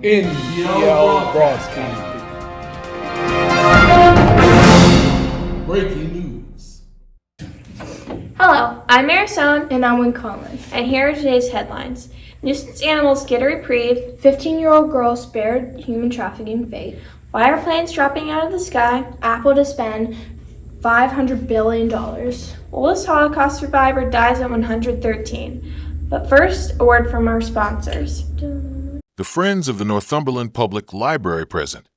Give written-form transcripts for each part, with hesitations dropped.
NPL Broadcasting. Breaking news. Hello, I'm Marisol. And I'm Win Conlon. And here are today's headlines. Nuisance animals get a reprieve. 15-year-old girl spared human trafficking fate. Why are planes dropping out of the sky? Apple to spend $500 billion. Oldest Holocaust survivor dies at 113. But first, a word from our sponsors. The Friends of the Northumberland Public Library present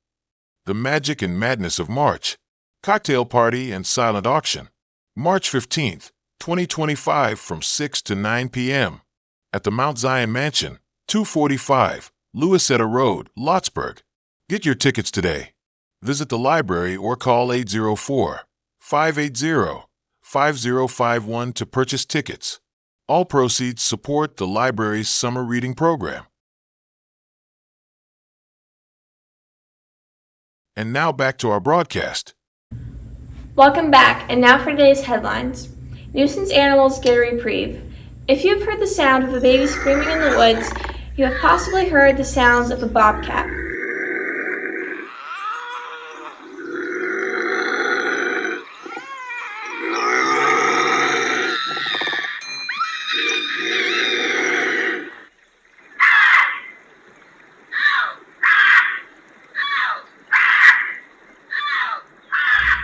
The Magic and Madness of March, Cocktail Party and Silent Auction, March 15th, 2025 from 6 to 9 p.m. at the Mount Zion Mansion, 245 Louisetta Road, Lottsburg. Get your tickets today. Visit the library or call 804-580-5051 to purchase tickets. All proceeds support the library's summer reading program. And now back to our broadcast. Welcome back, and now for today's headlines. Nuisance animals get a reprieve. If you've heard the sound of a baby screaming in the woods, you have possibly heard the sounds of a bobcat.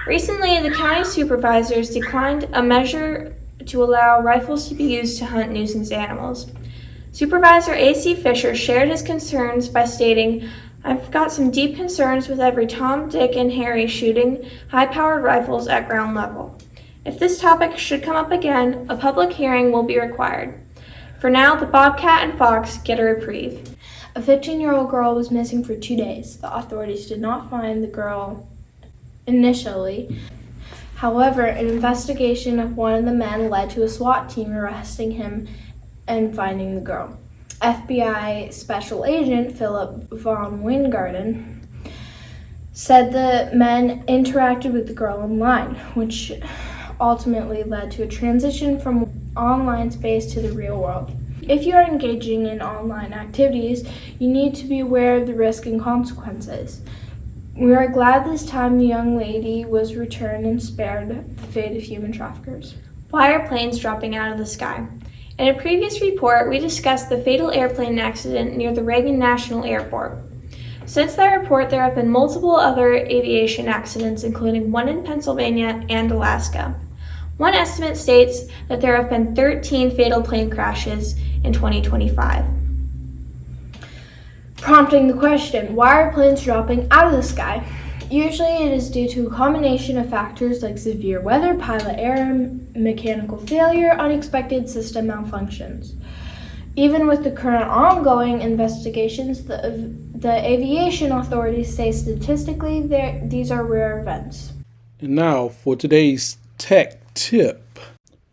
Recently, the county supervisors declined a measure to allow rifles to be used to hunt nuisance animals. Supervisor A.C. Fisher shared his concerns by stating, "I've got some deep concerns with every Tom, Dick, and Harry shooting high-powered rifles at ground level. If this topic should come up again, a public hearing will be required. For now, the bobcat and fox get a reprieve." A 15-year-old girl was missing for 2 days. The authorities did not find the girl initially. However, an investigation of one of the men led to a SWAT team arresting him and finding the girl. FBI Special Agent Philip von Wingarden said the men interacted with the girl online, which ultimately led to a transition from online space to the real world. If you are engaging in online activities, you need to be aware of the risk and consequences. We are glad this time the young lady was returned and spared the fate of human traffickers. Why are planes dropping out of the sky? In a previous report, we discussed the fatal airplane accident near the Reagan National Airport. Since that report, there have been multiple other aviation accidents, including one in Pennsylvania and Alaska. One estimate states that there have been 13 fatal plane crashes in 2025. Prompting the question, why are planes dropping out of the sky? Usually it is due to a combination of factors like severe weather, pilot error, mechanical failure, unexpected system malfunctions. Even with the current ongoing investigations, the aviation authorities say statistically these are rare events. And now for today's tech tip.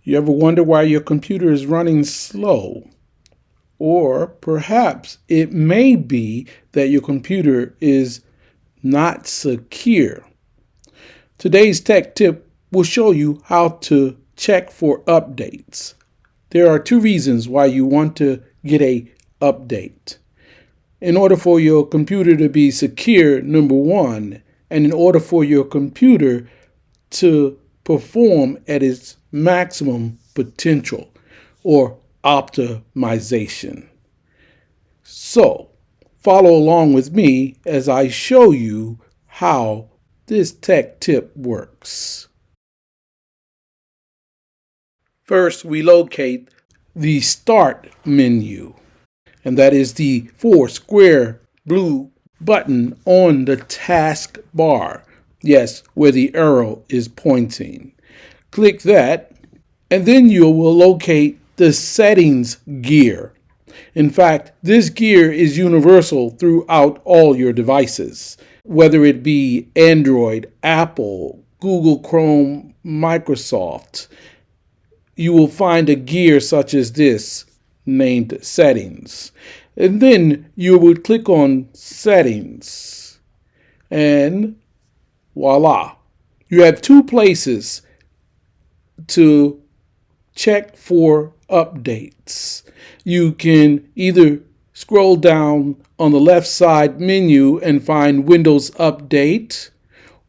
You ever wonder why your computer is running slow? Or perhaps it may be that your computer is not secure. Today's tech tip will show you how to check for updates. There are 2 reasons why you want to get an update. In order for your computer to be secure, number 1, and in order for your computer to perform at its maximum potential or optimization. So, follow along with me as I show you how this tech tip works. First, we locate the Start menu, and that is the 4 square blue button on the task bar. Yes, where the arrow is pointing. Click that, and then you will locate the settings gear. In fact, this gear is universal throughout all your devices, whether it be Android, Apple, Google Chrome, Microsoft. You will find a gear such as this named Settings. And then you would click on Settings, and voila. You have 2 places to check for updates. You can either scroll down on the left side menu and find Windows Update,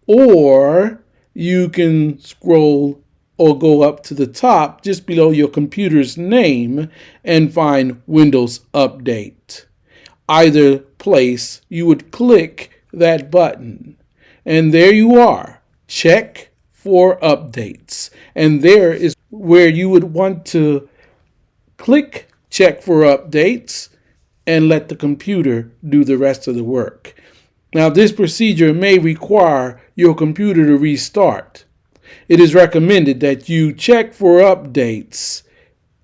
or you can scroll or go up to the top just below your computer's name and find Windows Update. Either place, you would click that button, and there you are. Check for updates. And there is where you would want to click check for updates and let the computer do the rest of the work. Now, this procedure may require your computer to restart. It is recommended that you check for updates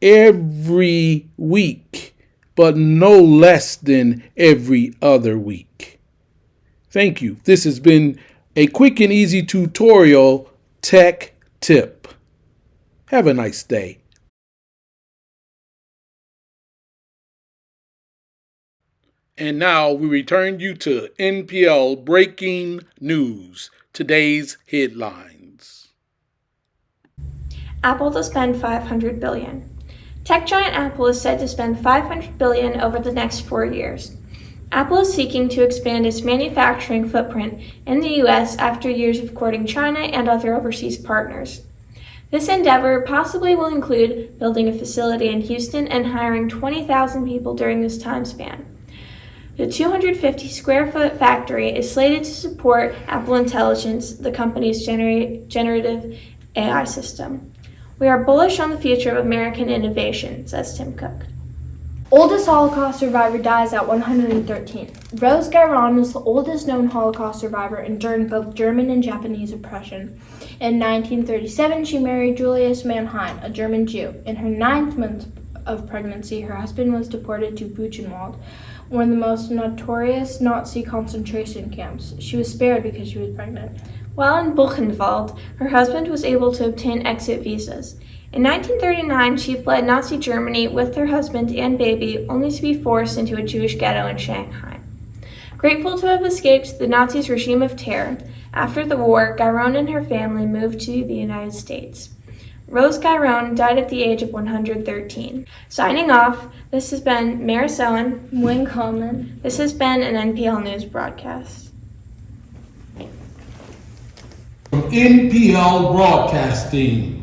every week, but no less than every other week. Thank you. This has been a quick and easy tutorial tech tip. Have a nice day. And now we return you to NPL Breaking News, today's headlines. Apple to spend $500 billion. Tech giant Apple is said to spend $500 billion over the next 4 years. Apple is seeking to expand its manufacturing footprint in the U.S. after years of courting China and other overseas partners. This endeavor possibly will include building a facility in Houston and hiring 20,000 people during this time span. The 250-square-foot factory is slated to support Apple Intelligence, the company's generative AI system. We are bullish on the future of American innovation, says Tim Cook. Oldest Holocaust survivor dies at 113. Rose Guérin is the oldest known Holocaust survivor enduring both German and Japanese oppression. In 1937, she married Julius Mannheim, a German Jew. In her 9th month of pregnancy, her husband was deported to Buchenwald, one of the most notorious Nazi concentration camps. She was spared because she was pregnant. While in Buchenwald, her husband was able to obtain exit visas. In 1939, she fled Nazi Germany with her husband and baby, only to be forced into a Jewish ghetto in Shanghai. Grateful to have escaped the Nazis' regime of terror, after the war, Guérin and her family moved to the United States. Rose Guérin died at the age of 113. Signing off, this has been Maris Owen. Wayne Coleman. This has been an NPL News broadcast. From NPL Broadcasting.